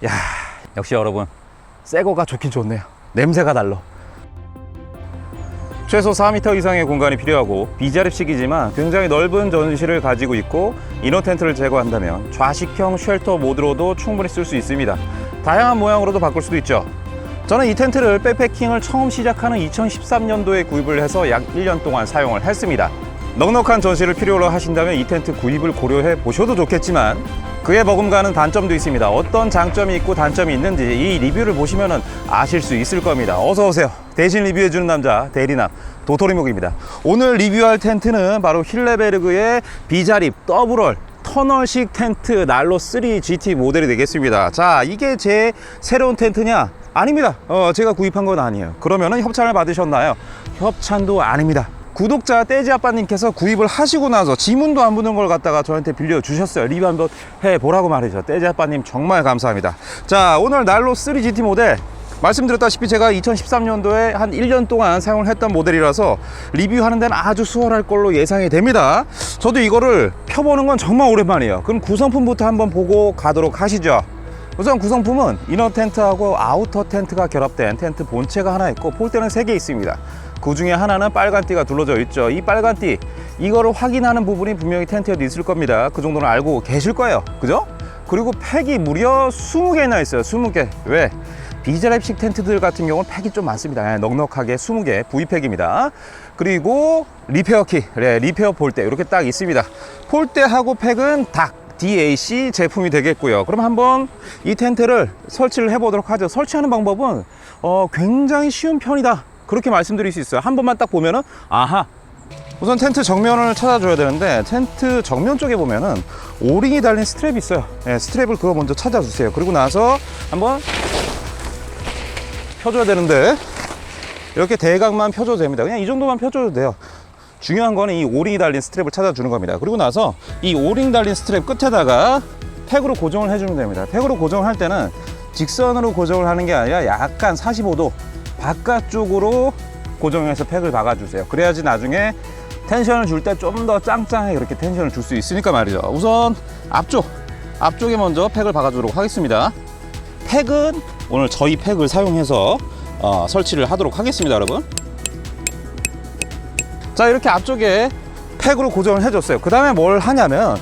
야, 역시 여러분 새거가 좋긴 좋네요. 냄새가 달라. 최소 4m 이상의 공간이 필요하고 비자립식이지만 굉장히 넓은 전시를 가지고 있고 이너 텐트를 제거한다면 좌식형 쉘터 모드로도 충분히 쓸 수 있습니다. 다양한 모양으로도 바꿀 수도 있죠. 저는 이 텐트를 백패킹을 처음 시작하는 2013년도에 구입을 해서 약 1년 동안 사용을 했습니다. 넉넉한 전시를 필요로 하신다면 이 텐트 구입을 고려해 보셔도 좋겠지만 그에 버금가는 단점도 있습니다. 어떤 장점이 있고 단점이 있는지 이 리뷰를 보시면 아실 수 있을 겁니다. 어서 오세요. 대신 리뷰해주는 남자 대리남 도토리묵입니다. 오늘 리뷰할 텐트는 바로 힐레베르그의 비자립 더블월 터널식 텐트 난로 3 GT 모델이 되겠습니다. 자, 이게 제 새로운 텐트냐? 아닙니다. 제가 구입한 건 아니에요. 그러면은 협찬을 받으셨나요? 협찬도 아닙니다. 구독자 떼지아빠님께서 구입을 하시고 나서 지문도 안 붙는 걸 갖다가 저한테 빌려주셨어요. 리뷰 한번 해보라고 말이죠. 떼지아빠님 정말 감사합니다. 자, 오늘 난로 3 GT 모델 말씀드렸다시피 제가 2013년도에 한 1년 동안 사용을 했던 모델이라서 리뷰하는 데는 아주 수월할 걸로 예상이 됩니다. 저도 이거를 펴보는 건 정말 오랜만이에요. 그럼 구성품부터 한번 보고 가도록 하시죠. 우선 구성품은 이너 텐트하고 아우터 텐트가 결합된 텐트 본체가 하나 있고 폴대는 3개 있습니다. 그 중에 하나는 빨간 띠가 둘러져 있죠. 이 빨간 띠, 이거를 확인하는 부분이 분명히 텐트에도 있을 겁니다. 그 정도는 알고 계실 거예요. 그죠? 그리고 팩이 무려 20개나 있어요. 20개. 왜? 비자립식 텐트들 같은 경우는 팩이 좀 많습니다. 넉넉하게 20개 V팩입니다. 그리고 리페어 키, 리페어 폴대 이렇게 딱 있습니다. 폴대하고 팩은 DAC 제품이 되겠고요. 그럼 한번 이 텐트를 설치를 해보도록 하죠. 설치하는 방법은 굉장히 쉬운 편이다. 그렇게 말씀드릴 수 있어요. 한 번만 딱 보면은 아하. 우선 텐트 정면을 찾아줘야 되는데 텐트 정면 쪽에 보면은 오링이 달린 스트랩이 있어요. 스트랩을 그거 먼저 찾아주세요. 그리고 나서 한번 펴줘야 되는데 이렇게 대각만 펴줘도 됩니다. 그냥 이 정도만 펴줘도 돼요. 중요한 거는 이 오링이 달린 스트랩을 찾아주는 겁니다. 그리고 나서 이 오링 달린 스트랩 끝에다가 팩으로 고정을 해주면 됩니다. 팩으로 고정을 할 때는 직선으로 고정을 하는 게 아니라 약간 45도 바깥쪽으로 고정해서 팩을 박아주세요. 그래야지 나중에 텐션을 줄 때 좀 더 짱짱하게 그렇게 텐션을 줄 수 있으니까 말이죠. 우선 앞쪽에 먼저 팩을 박아주도록 하겠습니다. 팩은 오늘 저희 팩을 사용해서 설치를 하도록 하겠습니다, 여러분. 자, 이렇게 앞쪽에 팩으로 고정을 해줬어요. 그 다음에 뭘 하냐면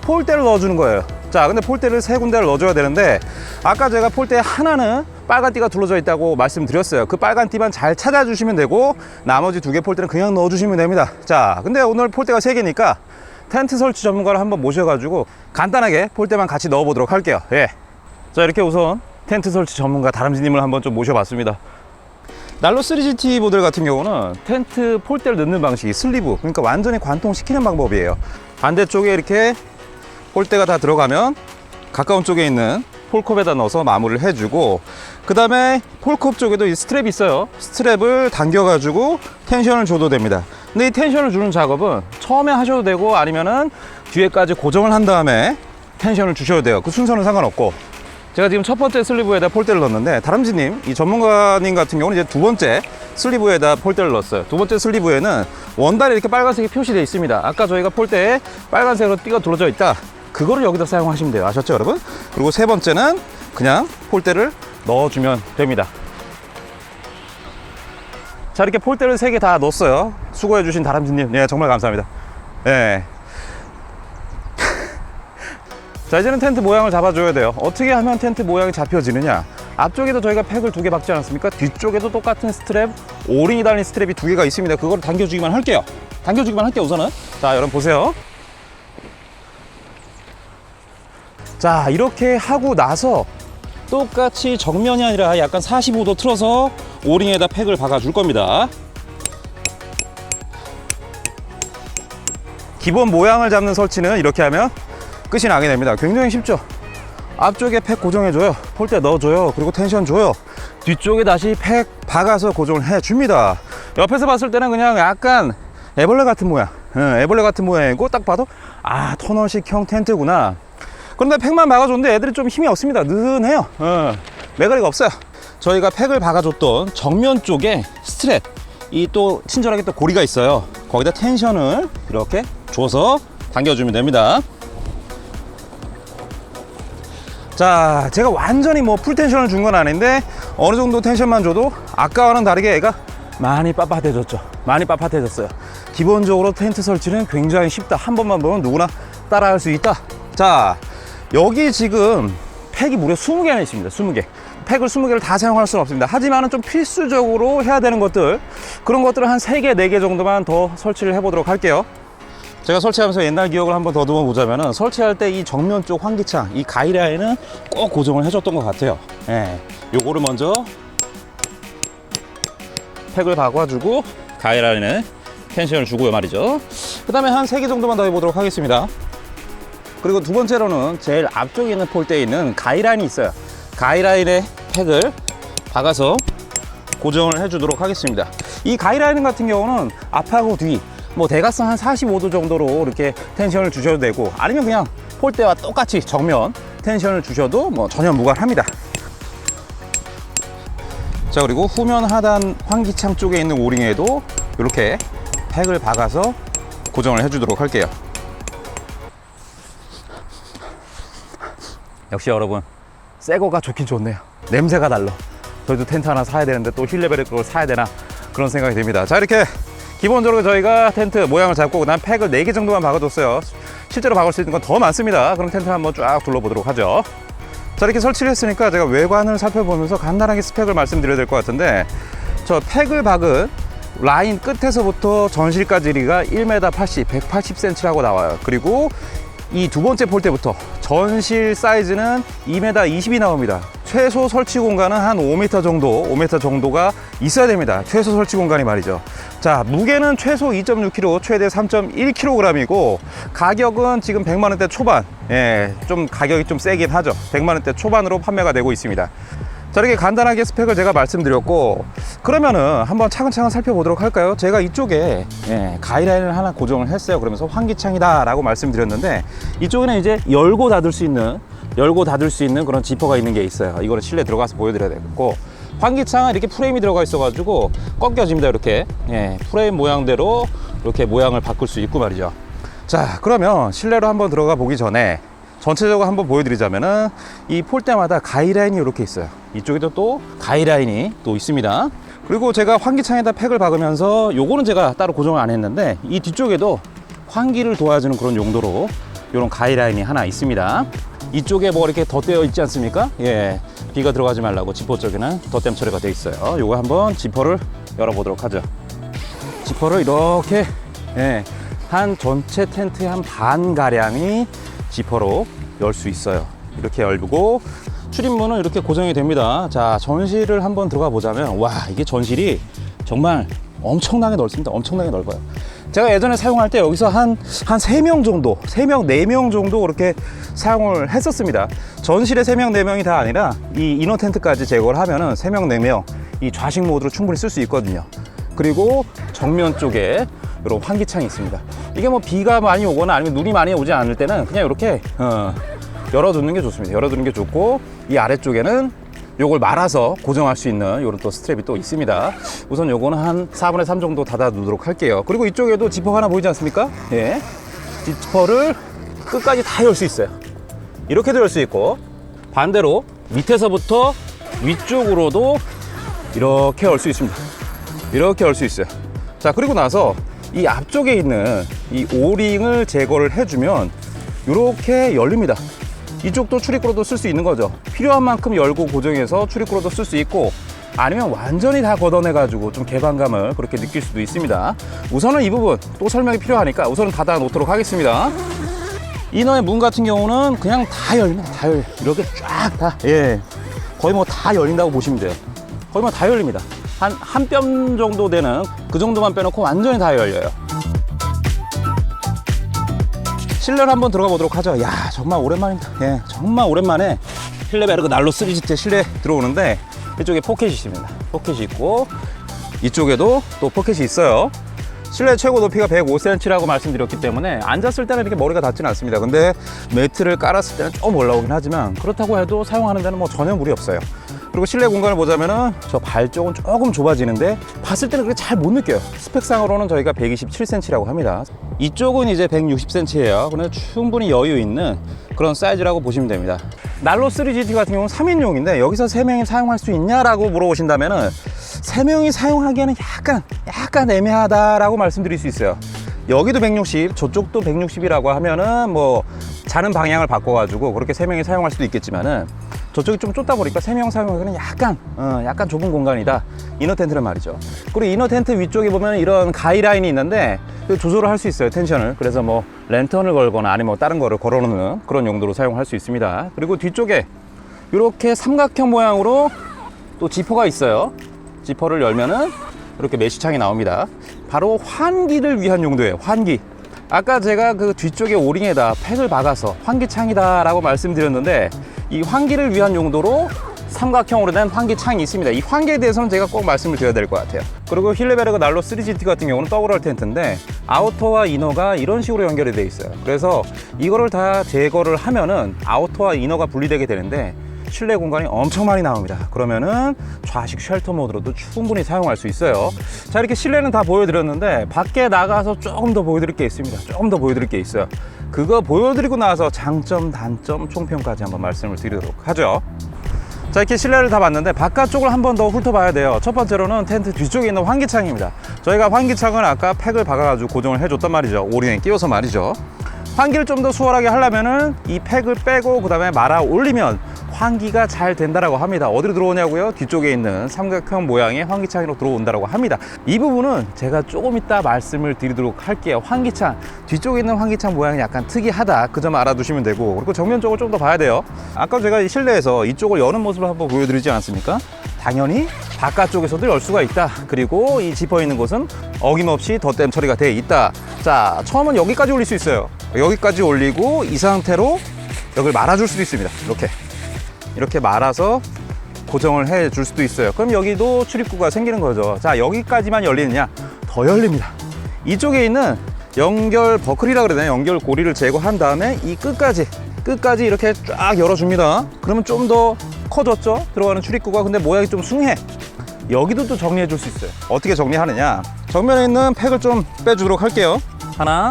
폴대를 넣어주는 거예요. 자, 근데 폴대를 3군데를 넣어줘야 되는데 아까 제가 폴대 하나는 빨간 띠가 둘러져 있다고 말씀드렸어요. 그 빨간 띠만 잘 찾아주시면 되고 나머지 2개 폴대는 그냥 넣어주시면 됩니다. 자, 근데 오늘 폴대가 3개니까 텐트 설치 전문가를 한번 모셔가지고 간단하게 폴대만 같이 넣어보도록 할게요. 예. 자, 이렇게 우선 텐트 설치 전문가 다람쥐님을 한번 좀 모셔봤습니다. 난로 3GT 모델 같은 경우는 텐트 폴대를 넣는 방식이 슬리브, 그러니까 완전히 관통시키는 방법이에요. 반대쪽에 이렇게 폴대가 다 들어가면 가까운 쪽에 있는 폴컵에다 넣어서 마무리를 해주고 그 다음에 폴컵 쪽에도 이 스트랩이 있어요. 스트랩을 당겨가지고 텐션을 줘도 됩니다. 근데 이 텐션을 주는 작업은 처음에 하셔도 되고 아니면은 뒤에까지 고정을 한 다음에 텐션을 주셔도 돼요. 그 순서는 상관없고 제가 지금 첫 번째 슬리브에다 폴대를 넣었는데 다람쥐님, 이 전문가님 같은 경우는 이제 두 번째 슬리브에다 폴대를 넣었어요. 두 번째 슬리브에는 원단이 이렇게 빨간색이 표시되어 있습니다. 아까 저희가 폴대에 빨간색으로 띠가 둘러져 있다. 그거를 여기다 사용하시면 돼요. 아셨죠, 여러분? 그리고 세 번째는 그냥 폴대를 넣어주면 됩니다. 자, 이렇게 폴대를 3개 다 넣었어요. 수고해주신 다람쥐님, 예, 정말 감사합니다. 예. 자, 이제는 텐트 모양을 잡아줘야 돼요. 어떻게 하면 텐트 모양이 잡혀지느냐? 앞쪽에도 저희가 팩을 2개 박지 않았습니까? 뒤쪽에도 똑같은 스트랩, 오링이 달린 스트랩이 2개가 있습니다. 그걸 당겨주기만 할게요. 우선은. 자, 여러분 보세요. 자, 이렇게 하고 나서 똑같이 정면이 아니라 약간 45도 틀어서 오링에다 팩을 박아줄 겁니다. 기본 모양을 잡는 설치는 이렇게 하면 끝이 나게 됩니다. 굉장히 쉽죠? 앞쪽에 팩 고정해줘요. 폴대 넣어줘요. 그리고 텐션 줘요. 뒤쪽에 다시 팩 박아서 고정을 해줍니다. 옆에서 봤을 때는 그냥 약간 애벌레 같은 모양, 애벌레 같은 모양이고 딱 봐도 아, 터널식형 텐트구나. 그런데 팩만 박아줬는데 애들이 좀 힘이 없습니다. 느슨해요. 매가리가 없어요. 저희가 팩을 박아줬던 정면 쪽에 스트랩, 이 또 친절하게 또 고리가 있어요. 거기다 텐션을 이렇게 줘서 당겨주면 됩니다. 자, 제가 완전히 뭐 풀텐션을 준 건 아닌데 어느 정도 텐션만 줘도 아까와는 다르게 애가 많이 빳빳해졌죠. 많이 빳빳해졌어요. 기본적으로 텐트 설치는 굉장히 쉽다. 한 번만 보면 누구나 따라할 수 있다. 자, 여기 지금 팩이 무려 20개나 있습니다. 20개. 팩을 20개를 다 사용할 수는 없습니다. 하지만 좀 필수적으로 해야 되는 것들, 그런 것들을 한 3개, 4개 정도만 더 설치를 해보도록 할게요. 제가 설치하면서 옛날 기억을 한번 더듬어 보자면은, 설치할 때 이 정면 쪽 환기창, 이 가이라인은 꼭 고정을 해줬던 것 같아요. 예, 요거를 먼저 팩을 박아주고 가이라인에 텐션을 주고요 말이죠. 그 다음에 한 3개 정도만 더 해보도록 하겠습니다. 그리고 두 번째로는 제일 앞쪽에 있는 폴대에 있는 가이라인이 있어요. 가이라인에 팩을 박아서 고정을 해주도록 하겠습니다. 이 가이라인 같은 경우는 앞하고 뒤, 뭐 대각선 한 45도 정도로 이렇게 텐션을 주셔도 되고, 아니면 그냥 폴대와 똑같이 정면 텐션을 주셔도 뭐 전혀 무관합니다. 자, 그리고 후면 하단 환기창 쪽에 있는 오링에도 이렇게 팩을 박아서 고정을 해주도록 할게요. 역시 여러분, 새 거가 좋긴 좋네요. 냄새가 달라. 저희도 텐트 하나 사야 되는데 또 힐레벨의 걸 사야 되나, 그런 생각이 듭니다. 자, 이렇게 기본적으로 저희가 텐트 모양을 잡고 그다음 팩을 4개 정도만 박아뒀어요. 실제로 박을 수 있는 건 더 많습니다. 그럼 텐트 한번 쫙 둘러보도록 하죠. 자, 이렇게 설치를 했으니까 제가 외관을 살펴보면서 간단하게 스펙을 말씀드려야 될 것 같은데, 저 팩을 박은 라인 끝에서부터 전실까지 길이가 1m 80, 180cm라고 나와요. 그리고 이 두 번째 폴대부터 전실 사이즈는 2m 20이 나옵니다. 최소 설치 공간은 한 5m 정도, 5m 정도가 있어야 됩니다. 최소 설치 공간이 말이죠. 자, 무게는 최소 2.6kg, 최대 3.1kg이고, 가격은 지금 100만 원대 초반, 예, 좀 가격이 좀 세긴 하죠. 100만 원대 초반으로 판매가 되고 있습니다. 자, 이렇게 간단하게 스펙을 제가 말씀드렸고, 그러면은 한번 차근차근 살펴보도록 할까요? 제가 이쪽에 가이라인을 하나 고정을 했어요. 그러면서 환기창이다 라고 말씀드렸는데, 이쪽에는 이제 열고 닫을 수 있는 그런 지퍼가 있는 게 있어요. 이거는 실내 들어가서 보여드려야 되겠고, 환기창은 이렇게 프레임이 들어가 있어가지고 꺾여집니다. 이렇게 프레임 모양대로 이렇게 모양을 바꿀 수 있고 말이죠. 자, 그러면 실내로 한번 들어가 보기 전에 전체적으로 한번 보여드리자면은, 이 폴대마다 가이라인이 이렇게 있어요. 이쪽에도 또 가이라인이 또 있습니다. 그리고 제가 환기창에다 팩을 박으면서, 요거는 제가 따로 고정을 안 했는데, 이 뒤쪽에도 환기를 도와주는 그런 용도로 이런 가이라인이 하나 있습니다. 이쪽에 뭐 이렇게 덧대어 있지 않습니까? 예, 비가 들어가지 말라고 지퍼 쪽에는 덧댐 처리가 되어 있어요. 요거 한번 지퍼를 열어보도록 하죠. 지퍼를 이렇게, 한 전체 텐트의 한 반 가량이 지퍼로 열 수 있어요. 이렇게 열고 출입문은 이렇게 고정이 됩니다. 자, 전실을 한번 들어가 보자면, 와, 이게 전실이 정말 엄청나게 넓습니다. 엄청나게 넓어요. 제가 예전에 사용할 때 여기서 한 3명 정도, 3명, 4명 정도 그렇게 사용을 했었습니다. 전실에 3명, 4명이 다 아니라 이 이너 텐트까지 제거를 하면은 3명, 4명 이 좌식 모드로 충분히 쓸 수 있거든요. 그리고 정면 쪽에 이런 환기창이 있습니다. 이게 뭐 비가 많이 오거나 아니면 눈이 많이 오지 않을 때는 그냥 이렇게 열어두는 게 좋습니다. 열어두는 게 좋고, 이 아래쪽에는 요걸 말아서 고정할 수 있는 이런 또 스트랩이 또 있습니다. 우선 요거는 한 4분의 3 정도 닫아 두도록 할게요. 그리고 이쪽에도 지퍼가 하나 보이지 않습니까? 예, 지퍼를 끝까지 다 열 수 있어요. 이렇게도 열 수 있고, 반대로 밑에서부터 위쪽으로도 이렇게 열 수 있습니다. 이렇게 열 수 있어요. 자, 그리고 나서 이 앞쪽에 있는 이 오링을 제거를 해주면 이렇게 열립니다. 이쪽도 출입구로도 쓸 수 있는 거죠. 필요한 만큼 열고 고정해서 출입구로도 쓸 수 있고, 아니면 완전히 다 걷어내 가지고 좀 개방감을 그렇게 느낄 수도 있습니다. 우선은 이 부분 또 설명이 필요하니까 우선은 닫아 놓도록 하겠습니다. 이너의 문 같은 경우는 그냥 다 열립니다. 다 열려. 이렇게 쫙 다, 거의 뭐 다 열린다고 보시면 돼요. 거의 뭐 다 열립니다. 한 뼘 정도 되는 그 정도만 빼놓고 완전히 다 열려요. 실내로 한번 들어가 보도록 하죠. 야, 정말 오랜만입니다. 예, 정말 오랜만에 힐레베르그 난로 3지트 실내 들어오는데, 이쪽에 포켓이 있습니다. 포켓이 있고, 이쪽에도 또 포켓이 있어요. 실내 최고 높이가 105cm라고 말씀드렸기 때문에 앉았을 때는 이렇게 머리가 닿지는 않습니다. 근데 매트를 깔았을 때는 좀 올라오긴 하지만, 그렇다고 해도 사용하는 데는 뭐 전혀 무리 없어요. 그리고 실내 공간을 보자면은 저 발 쪽은 조금 좁아지는데, 봤을 때는 그렇게 잘 못 느껴요. 스펙상으로는 저희가 127cm라고 합니다. 이쪽은 이제 160cm예요. 그래서 충분히 여유 있는 그런 사이즈라고 보시면 됩니다. 난로 3 GT 같은 경우는 3인용인데 여기서 3명이 사용할 수 있냐라고 물어보신다면은 3명이 사용하기에는 약간 애매하다라고 말씀드릴 수 있어요. 여기도 160, 저쪽도 160이라고 하면은 뭐 자는 방향을 바꿔가지고 그렇게 3명이 사용할 수도 있겠지만은 저쪽이 좀 좁다 보니까 3명 사용하기는 약간 좁은 공간이다. 이너 텐트는 말이죠. 그리고 이너 텐트 위쪽에 보면 이런 가이라인이 있는데 조절을 할 수 있어요, 텐션을. 그래서 뭐 랜턴을 걸거나 아니면 뭐 다른 거를 걸어놓는 그런 용도로 사용할 수 있습니다. 그리고 뒤쪽에 이렇게 삼각형 모양으로 또 지퍼가 있어요. 지퍼를 열면은 이렇게 메쉬창이 나옵니다. 바로 환기를 위한 용도예요. 환기. 아까 제가 그 뒤쪽에 오링에다 팩을 박아서 환기창이다 라고 말씀드렸는데 이 환기를 위한 용도로 삼각형으로 된 환기창이 있습니다. 이 환기에 대해서는 제가 꼭 말씀을 드려야 될 것 같아요. 그리고 힐레베르그 난로 3GT 같은 경우는 더블월 텐트인데 아우터와 이너가 이런 식으로 연결이 되어 있어요. 그래서 이거를 다 제거를 하면은 아우터와 이너가 분리되게 되는데 실내 공간이 엄청 많이 나옵니다. 그러면은 좌식 쉘터 모드로도 충분히 사용할 수 있어요. 자, 이렇게 실내는 다 보여드렸는데 밖에 나가서 조금 더 보여드릴 게 있습니다. 조금 더 보여드릴 게 있어요. 그거 보여드리고 나서 장점, 단점, 총평까지 한번 말씀을 드리도록 하죠. 자, 이렇게 실내를 다 봤는데 바깥쪽을 한 번 더 훑어봐야 돼요. 첫 번째로는 텐트 뒤쪽에 있는 환기창입니다. 저희가 환기창을 아까 팩을 박아가지고 고정을 해줬단 말이죠. 오링에 끼워서 말이죠. 환기를 좀 더 수월하게 하려면은 이 팩을 빼고 그 다음에 말아 올리면 환기가 잘 된다라고 합니다. 어디로 들어오냐고요? 뒤쪽에 있는 삼각형 모양의 환기창으로 들어온다라고 합니다. 이 부분은 제가 조금 이따 말씀을 드리도록 할게요. 환기창, 뒤쪽에 있는 환기창 모양이 약간 특이하다. 그 점 알아두시면 되고, 그리고 정면 쪽을 좀 더 봐야 돼요. 아까 제가 실내에서 이쪽을 여는 모습을 한번 보여드리지 않았습니까? 당연히 바깥쪽에서도 열 수가 있다. 그리고 이 지퍼 있는 곳은 어김없이 덧댐 처리가 되어 있다. 자, 처음은 여기까지 올릴 수 있어요. 여기까지 올리고 이 상태로 여기를 말아줄 수도 있습니다. 이렇게 말아서 고정을 해 줄 수도 있어요. 그럼 여기도 출입구가 생기는 거죠. 자, 여기까지만 열리느냐? 더 열립니다. 이쪽에 있는 연결 버클이라 그래야 되나요? 연결 고리를 제거한 다음에 이 끝까지 이렇게 쫙 열어줍니다. 그러면 좀 더 커졌죠? 들어가는 출입구가. 근데 모양이 좀 숭해. 여기도 또 정리해 줄 수 있어요. 어떻게 정리하느냐? 정면에 있는 팩을 좀 빼주도록 할게요. 하나,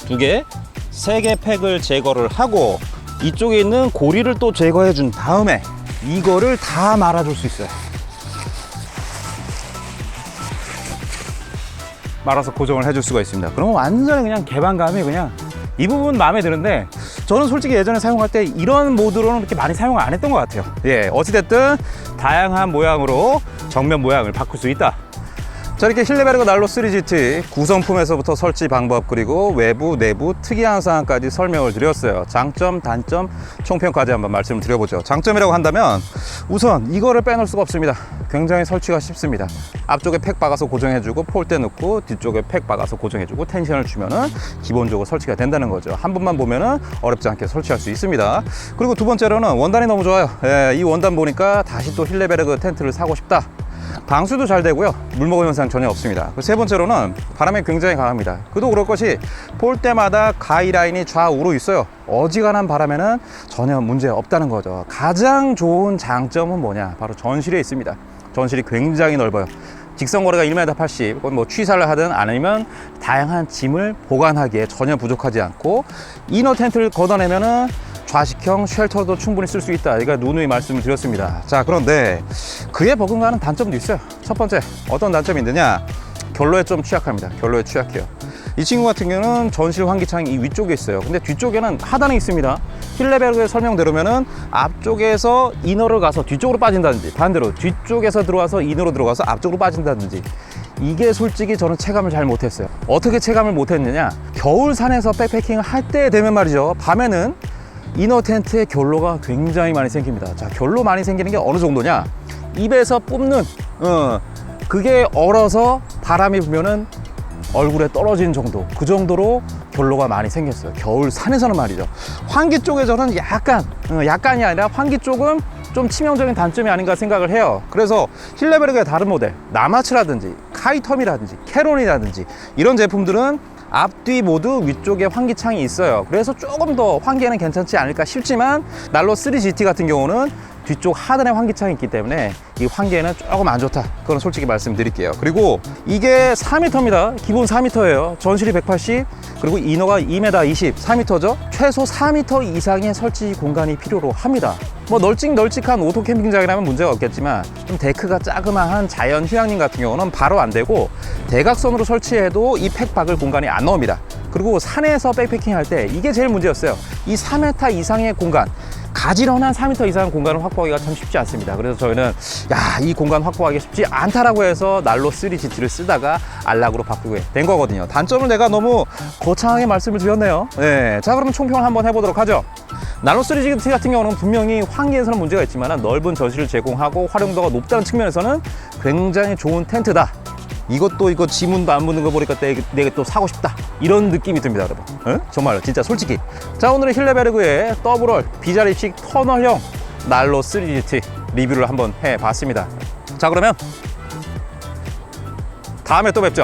두 개, 세 개 팩을 제거를 하고 이쪽에 있는 고리를 또 제거해 준 다음에 이거를 다 말아줄 수 있어요. 말아서 고정을 해줄 수가 있습니다. 그러면 완전히 그냥 개방감이 그냥 이 부분 마음에 드는데 저는 솔직히 예전에 사용할 때 이런 모드로는 그렇게 많이 사용을 안 했던 것 같아요. 예, 어찌됐든 다양한 모양으로 정면 모양을 바꿀 수 있다. 자, 이렇게 힐레베르그 난로 3GT 구성품에서부터 설치 방법 그리고 외부 내부 특이한 사항까지 설명을 드렸어요. 장점, 단점, 총평까지 한번 말씀을 드려보죠. 장점이라고 한다면 우선 이거를 빼놓을 수가 없습니다. 굉장히 설치가 쉽습니다. 앞쪽에 팩 박아서 고정해주고 폴대 넣고 뒤쪽에 팩 박아서 고정해주고 텐션을 주면은 기본적으로 설치가 된다는 거죠. 한 번만 보면은 어렵지 않게 설치할 수 있습니다. 그리고 두 번째로는 원단이 너무 좋아요. 예, 이 원단 보니까 다시 또 힐레베르그 텐트를 사고 싶다. 방수도 잘 되고요. 물먹음 현상 전혀 없습니다. 세 번째로는 바람이 굉장히 강합니다. 그도 그럴 것이 폴대마다 가이라인이 좌우로 있어요. 어지간한 바람에는 전혀 문제 없다는 거죠. 가장 좋은 장점은 뭐냐? 바로 전실에 있습니다. 전실이 굉장히 넓어요. 직선거리가 1m 80, 뭐 취사를 하든 아니면 다양한 짐을 보관하기에 전혀 부족하지 않고 이너 텐트를 걷어내면은 좌식형 쉘터도 충분히 쓸 수 있다. 이거 누누이 말씀을 드렸습니다. 자, 그런데 그에 버금가는 단점도 있어요. 첫 번째, 어떤 단점이 있느냐? 결로에 좀 취약합니다. 결로에 취약해요. 이 친구 같은 경우는 전실 환기창이 이 위쪽에 있어요. 근데 뒤쪽에는 하단에 있습니다. 힐레베르그의 설명대로면은 앞쪽에서 이너를 가서 뒤쪽으로 빠진다든지 반대로 뒤쪽에서 들어와서 이너로 들어가서 앞쪽으로 빠진다든지 이게 솔직히 저는 체감을 잘 못했어요. 어떻게 체감을 못했느냐? 겨울산에서 백패킹을 할 때 되면 말이죠. 밤에는 이너 텐트에 결로가 굉장히 많이 생깁니다. 자, 결로 많이 생기는 게 어느 정도냐? 입에서 뿜는 그게 얼어서 바람이 불면은 얼굴에 떨어지는 정도, 그 정도로 결로가 많이 생겼어요. 겨울 산에서는 말이죠. 환기 쪽에서는 약간이 아니라 환기 쪽은 좀 치명적인 단점이 아닌가 생각을 해요. 그래서 힐레베르그의 다른 모델, 나마츠라든지 카이텀이라든지 캐론이라든지 이런 제품들은 앞뒤 모두 위쪽에 환기창이 있어요. 그래서 조금 더 환기에는 괜찮지 않을까 싶지만 난로 3GT 같은 경우는 뒤쪽 하단에 환기창이 있기 때문에 이 환기에는 조금 안 좋다. 그건 솔직히 말씀드릴게요. 그리고 이게 4m입니다. 기본 4m예요. 전실이 180, 그리고 이너가 2m 20, 4m죠. 최소 4m 이상의 설치 공간이 필요로 합니다. 뭐 널찍널찍한 오토 캠핑장이라면 문제가 없겠지만 좀 데크가 자그마한 자연 휴양림 같은 경우는 바로 안 되고, 대각선으로 설치해도 이 팩 박을 공간이 안 나옵니다. 그리고 산에서 백패킹 할 때 이게 제일 문제였어요. 이 4m 이상의 공간, 가지런한 4m 이상의 공간을 확보하기가 참 쉽지 않습니다. 그래서 저희는 이 공간 확보하기 쉽지 않다라고 해서 난로 3GT를 쓰다가 안락으로 바꾸게 된 거거든요. 단점을 내가 너무 거창하게 말씀을 드렸네요. 네, 자, 그러면 총평을 한번 해보도록 하죠. 난로 3GT 같은 경우는 분명히 환기에서는 문제가 있지만 넓은 전실을 제공하고 활용도가 높다는 측면에서는 굉장히 좋은 텐트다. 이거 지문도 안 묻는 거 보니까 내가 또 사고 싶다, 이런 느낌이 듭니다, 여러분. 응? 정말 진짜 솔직히. 자, 오늘은 힐레베르그의 더블월 비자립식 터널형 난로 3GT 리뷰를 한번 해봤습니다. 자, 그러면 다음에 또 뵙죠.